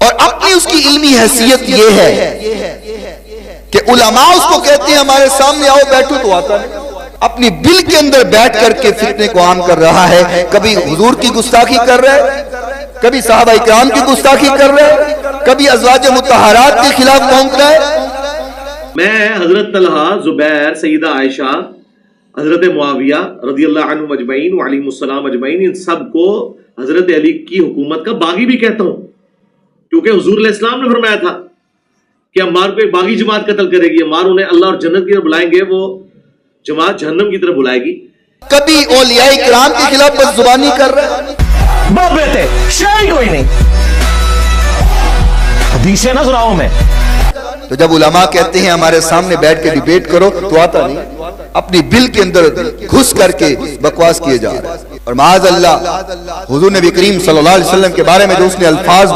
और अपनी उसकी इल्मी हैसियत ये है कि उलमा उसको कहते हैं हमारे सामने आओ बैठो, तो आता नहीं। अपनी दिल के अंदर बैठ करके फितने को आम कर रहा है। कभी हुजूर की गुस्ताखी कर रहा है, कभी सहाबा इकराम की गुस्ताखी कर रहा है, कभी अज़वाज मुतहरात के खिलाफ भौंक रहा है। मैं हजरत तलहा, जुबैर, सईदा आयशा, हजरत मुआविया रज़ियल्लाहु अन्हुम अजमईन व अलैहिमुस्सलाम अजमईन, इन सब को हजरत अली की हुकूमत का बागी भी कहता हूं, क्योंकि हुजूर अलैहि सलाम ने फरमाया था कि अम्मार को एक बागी जमात कत्ल करेगी, अम्मार उन्हें अल्लाह और जन्नत की तरफ बुलाएंगे, वो जमात जहन्नम की तरफ बुलाएगी। कभी औलिया इकराम के खिलाफ बदजुबानी कर रहा है। बाप बेटे शायद कोई नहीं, हदीसें ना सुनाऊं मैं। तो जब उलमा कहते हैं हमारे सामने बैठ के डिबेट करो, तो आता नहीं। अपनी दिल के अंदर घुस करके बकवास किए जा रहा है। और माज़ अल्लाह हुजूर नबी करीम सल्लल्लाहु अलैहि वसल्लम के बारे में जो उसने अल्फाज